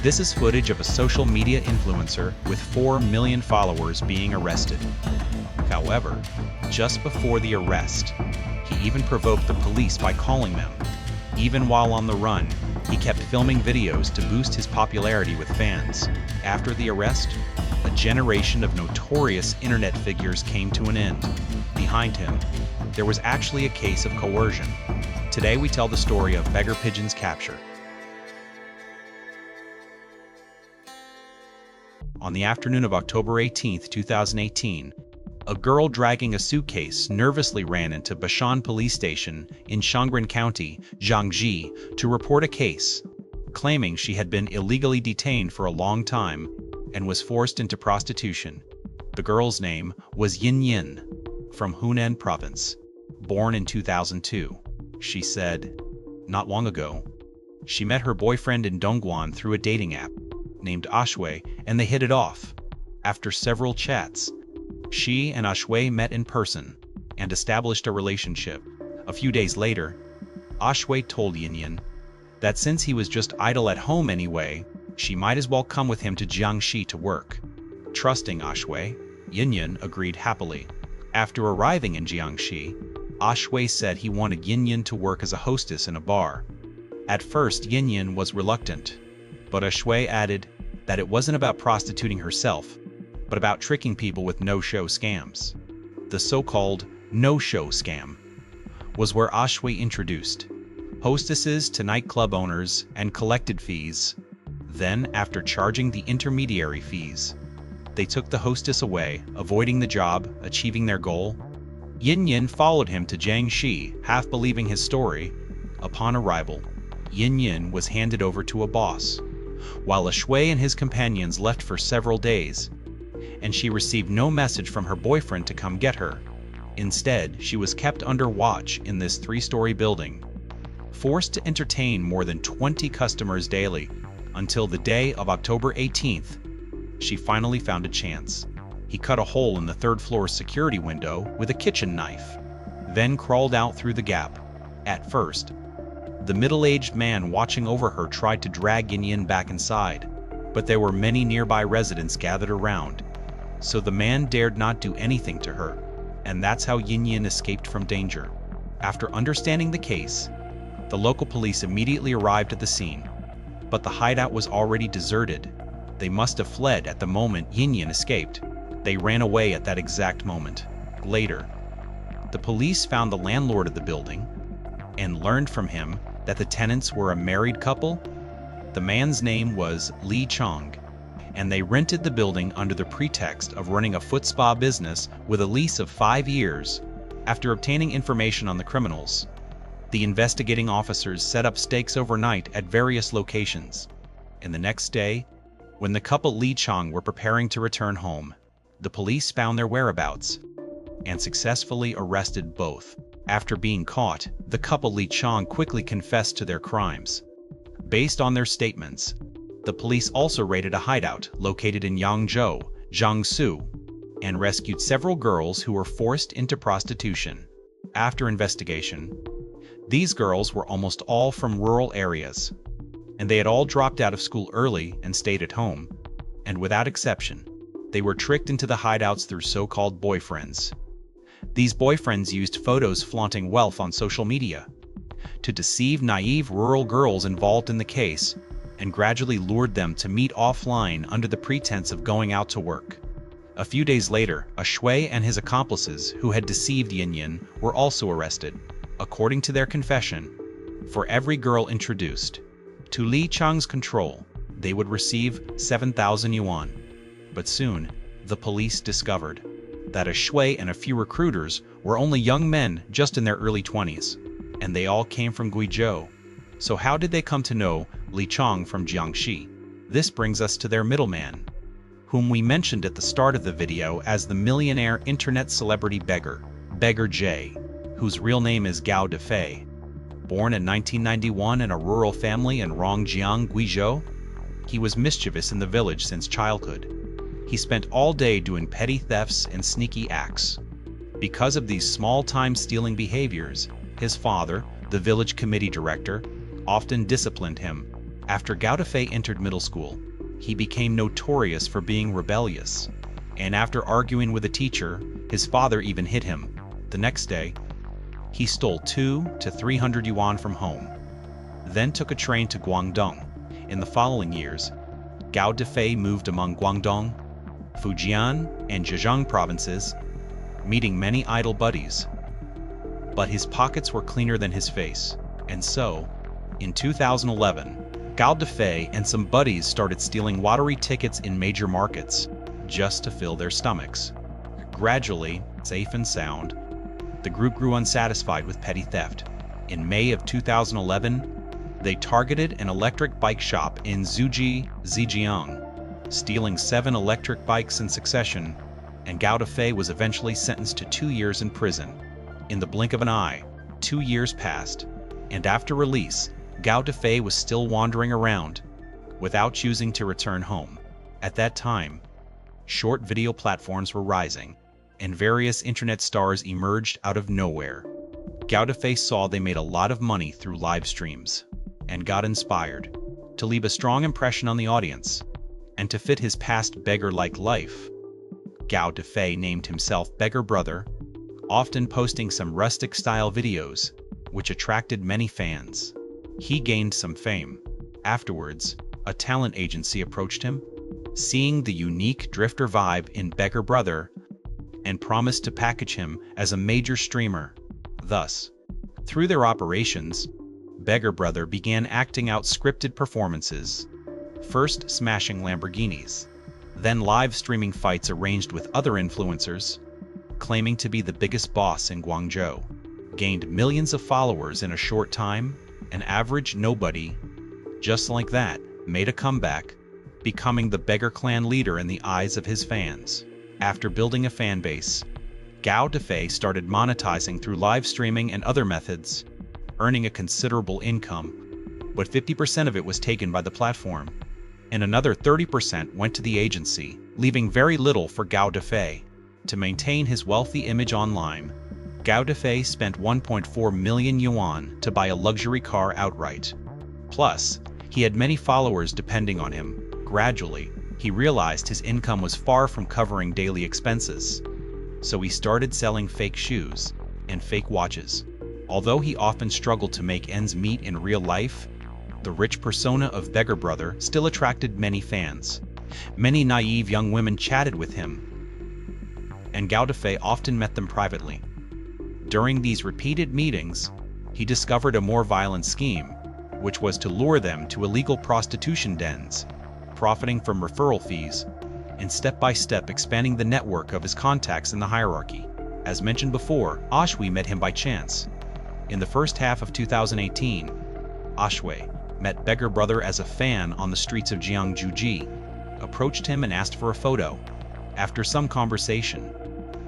This is footage of a social media influencer with 4 million followers being arrested. However, just before the arrest, he even provoked the police by calling them. Even while on the run, he kept filming videos to boost his popularity with fans. After the arrest, a generation of notorious internet figures came to an end. Behind him, there was actually a case of coercion. Today we tell the story of Beggar Pigeon's capture. On the afternoon of October 18, 2018, a girl dragging a suitcase nervously ran into Bashan Police Station in Shangren County, Jiangxi, to report a case, claiming she had been illegally detained for a long time and was forced into prostitution. The girl's name was Yin Yin, from Hunan Province, born in 2002. She said, not long ago, she met her boyfriend in Dongguan through a dating app named Ashui, and they hit it off. After several chats, she and Ashui met in person and established a relationship. A few days later, Ashui told Yin Yin that since he was just idle at home anyway, she might as well come with him to Jiangxi to work. Trusting Ashui, Yin Yin agreed happily. After arriving in Jiangxi, Ashui said he wanted Yin Yin to work as a hostess in a bar. At first, Yin Yin was reluctant, but Ashui added that it wasn't about prostituting herself, but about tricking people with no-show scams. The so-called no-show scam was where Ashui introduced hostesses to nightclub owners and collected fees. Then, after charging the intermediary fees, they took the hostess away, avoiding the job, achieving their goal. Yin Yin followed him to Jiangxi, half believing his story. Upon arrival, Yin Yin was handed over to a boss, while Ashui and his companions left for several days, and she received no message from her boyfriend to come get her. Instead, she was kept under watch in this 3-story building, forced to entertain more than 20 customers daily, until the day of October 18th. She finally found a chance. He cut a hole in the 3rd-floor security window with a kitchen knife, then crawled out through the gap. At first, the middle-aged man watching over her tried to drag Yin Yin back inside, but there were many nearby residents gathered around, so the man dared not do anything to her, and that's how Yin Yin escaped from danger. After understanding the case, the local police immediately arrived at the scene, but the hideout was already deserted. They must have fled at the moment Yin Yin escaped. They ran away at that exact moment. Later, the police found the landlord of the building and learned from him that the tenants were a married couple. The man's name was Li Chong, and they rented the building under the pretext of running a foot spa business with a lease of 5 years. After obtaining information on the criminals, the investigating officers set up stakes overnight at various locations. And the next day, when the couple Li Chong were preparing to return home, the police found their whereabouts and successfully arrested both. After being caught, the couple Li Chong quickly confessed to their crimes. Based on their statements, the police also raided a hideout located in Yangzhou, Jiangsu, and rescued several girls who were forced into prostitution. After investigation, these girls were almost all from rural areas, and they had all dropped out of school early and stayed at home. And without exception, they were tricked into the hideouts through so-called boyfriends. These boyfriends used photos flaunting wealth on social media to deceive naive rural girls involved in the case and gradually lured them to meet offline under the pretense of going out to work. A few days later, Ashui and his accomplices who had deceived Yin Yin were also arrested. According to their confession, for every girl introduced to Li Chong's control, they would receive 7,000 yuan. But soon, the police discovered that Ashui and a few recruiters were only young men just in their early 20s, and they all came from Guizhou. So how did they come to know Li Chong from Jiangxi? This brings us to their middleman, whom we mentioned at the start of the video as the millionaire internet celebrity Beggar, Beggar J, whose real name is Gao Defei. Born in 1991 in a rural family in Rongjiang, Guizhou, he was mischievous in the village since childhood. He spent all day doing petty thefts and sneaky acts. Because of these small-time stealing behaviors, his father, the village committee director, often disciplined him. After Gao Defei entered middle school, he became notorious for being rebellious. And after arguing with a teacher, his father even hit him. The next day, he stole 200 to 300 yuan from home, then took a train to Guangdong. In the following years, Gao Defei moved among Guangdong, Fujian, and Zhejiang provinces, meeting many idle buddies. But his pockets were cleaner than his face, and so, in 2011, Gao Defei and some buddies started stealing lottery tickets in major markets, just to fill their stomachs. Gradually, safe and sound, the group grew unsatisfied with petty theft. In May of 2011, they targeted an electric bike shop in Zuji, Zhejiang, stealing 7 electric bikes in succession, and Gao Defei was eventually sentenced to 2 years in prison. In the blink of an eye, 2 years passed, and after release, Gao Defei was still wandering around, without choosing to return home. At that time, short video platforms were rising, and various internet stars emerged out of nowhere. Gao Defei saw they made a lot of money through live streams, and got inspired to leave a strong impression on the audience, and to fit his past beggar-like life. Gao Defei named himself Beggar Brother, often posting some rustic-style videos, which attracted many fans. He gained some fame. Afterwards, a talent agency approached him, seeing the unique drifter vibe in Beggar Brother, and promised to package him as a major streamer. Thus, through their operations, Beggar Brother began acting out scripted performances, first smashing Lamborghinis, then live streaming fights arranged with other influencers, claiming to be the biggest boss in Guangzhou, gained millions of followers in a short time. An average nobody, just like that, made a comeback, becoming the Beggar clan leader in the eyes of his fans. After building a fan base, Gao Defei started monetizing through live streaming and other methods, earning a considerable income, but 50% of it was taken by the platform, and another 30% went to the agency, leaving very little for Gao Defei. To maintain his wealthy image online, Gao Defei spent 1.4 million yuan to buy a luxury car outright. Plus, he had many followers depending on him. Gradually, he realized his income was far from covering daily expenses, so he started selling fake shoes and fake watches. Although he often struggled to make ends meet in real life, the rich persona of Beggar Brother still attracted many fans. Many naive young women chatted with him, and Gao Defei often met them privately. During these repeated meetings, he discovered a more violent scheme, which was to lure them to illegal prostitution dens, profiting from referral fees, and step-by-step expanding the network of his contacts in the hierarchy. As mentioned before, Ashwei met him by chance. In the first half of 2018, Ashwei met Beggar Brother as a fan on the streets of Jiangjuji, approached him and asked for a photo. After some conversation,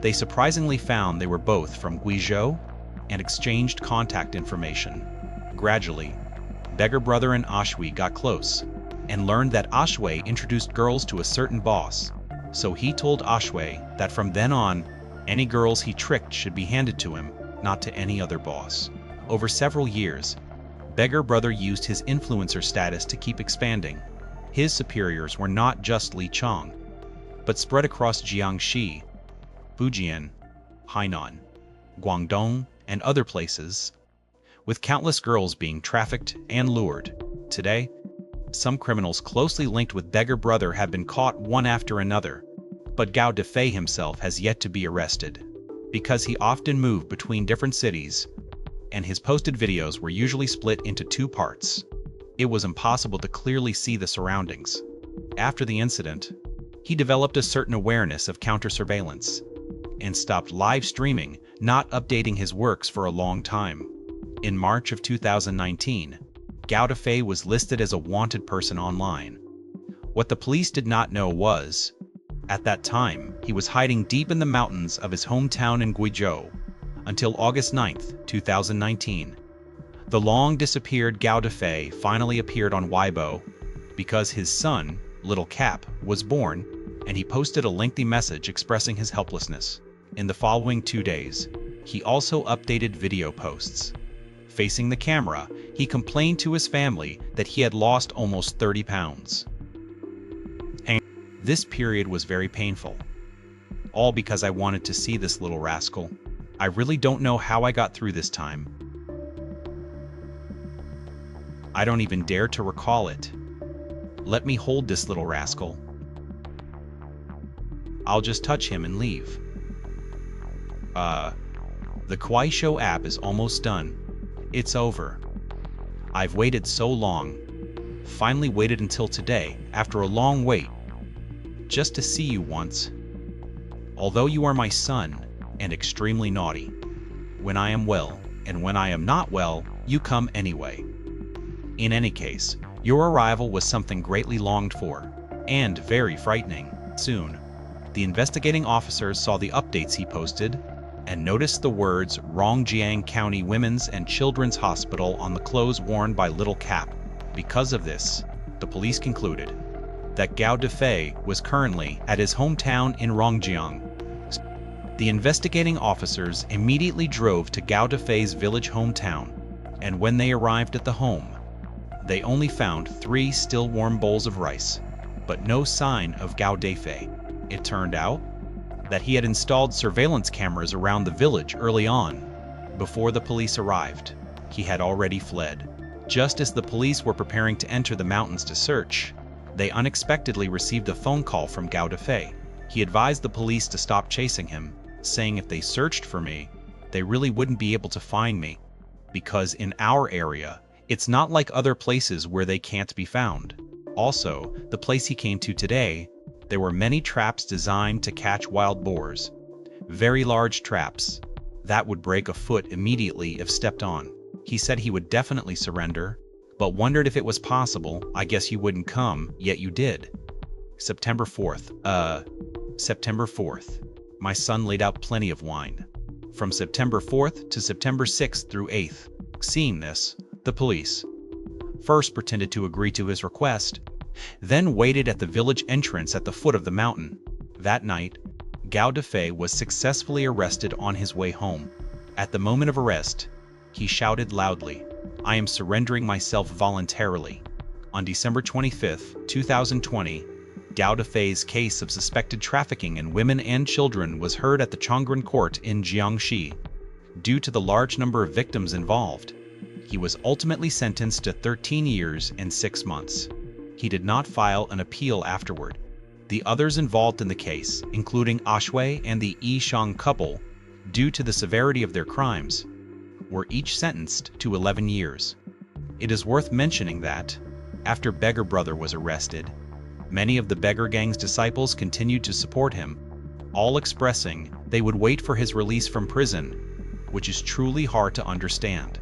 they surprisingly found they were both from Guizhou and exchanged contact information. Gradually, Beggar Brother and Ashwei got close, and learned that Ashwei introduced girls to a certain boss. So he told Ashwei that from then on, any girls he tricked should be handed to him, not to any other boss. Over several years, Beggar Brother used his influencer status to keep expanding. His superiors were not just Li Chong, but spread across Jiangxi, Fujian, Hainan, Guangdong, and other places, with countless girls being trafficked and lured. Today, some criminals closely linked with Beggar Brother have been caught one after another, but Gao Defei himself has yet to be arrested, because he often moved between different cities, and his posted videos were usually split into 2 parts. It was impossible to clearly see the surroundings. After the incident, he developed a certain awareness of counter-surveillance, and stopped live streaming, not updating his works for a long time. In March of 2019, Gao Defei was listed as a wanted person online. What the police did not know was, at that time, he was hiding deep in the mountains of his hometown in Guizhou, until August 9, 2019. The long-disappeared Gao Defei finally appeared on Weibo because his son, Little Cap, was born, and he posted a lengthy message expressing his helplessness. In the following 2 days, he also updated video posts. Facing the camera, He complained to his family that he had lost almost 30 pounds. And this period was very painful. All because I wanted to see this little rascal. I really don't know how I got through this time. I don't even dare to recall it. Let me hold this little rascal. I'll just touch him and leave. The Kuaishou app is almost done. It's over. I've waited so long. Finally waited until today, after a long wait. Just to see you once. Although you are my son, and extremely naughty. When I am well, and when I am not well, you come anyway. In any case, your arrival was something greatly longed for, and very frightening. Soon, the investigating officers saw the updates he posted, and noticed the words Rongjiang County Women's and Children's Hospital on the clothes worn by Little Cap. Because of this, the police concluded that Gao Defei was currently at his hometown in Rongjiang. The investigating officers immediately drove to Gao Defei's village hometown, and when they arrived at the home, they only found 3 still warm bowls of rice, but no sign of Gao Defei. It turned out that he had installed surveillance cameras around the village early on. Before the police arrived, he had already fled. Just as the police were preparing to enter the mountains to search, they unexpectedly received a phone call from Gao Defei. He advised the police to stop chasing him, saying if they searched for me, they really wouldn't be able to find me, because in our area, it's not like other places where they can't be found. Also, the place he came to today, there were many traps designed to catch wild boars. Very large traps that would break a foot immediately if stepped on. He said he would definitely surrender, but wondered if it was possible. I guess you wouldn't come, yet you did. September 4th. September 4th. My son laid out plenty of wine. From September 4th to September 6th through 8th. Seeing this, the police first pretended to agree to his request, then waited at the village entrance at the foot of the mountain. That night, Gao Defei was successfully arrested on his way home. At the moment of arrest, he shouted loudly, "I am surrendering myself voluntarily." On December 25, 2020, Gao Defei's case of suspected trafficking in women and children was heard at the Chongren court in Jiangxi. Due to the large number of victims involved, he was ultimately sentenced to 13 years and 6 months. He did not file an appeal afterward. The others involved in the case, including Ashui and the Yishang couple, due to the severity of their crimes, were each sentenced to 11 years. It is worth mentioning that, after Beggar brother was arrested, many of the Beggar gang's disciples continued to support him, all expressing they would wait for his release from prison, which is truly hard to understand.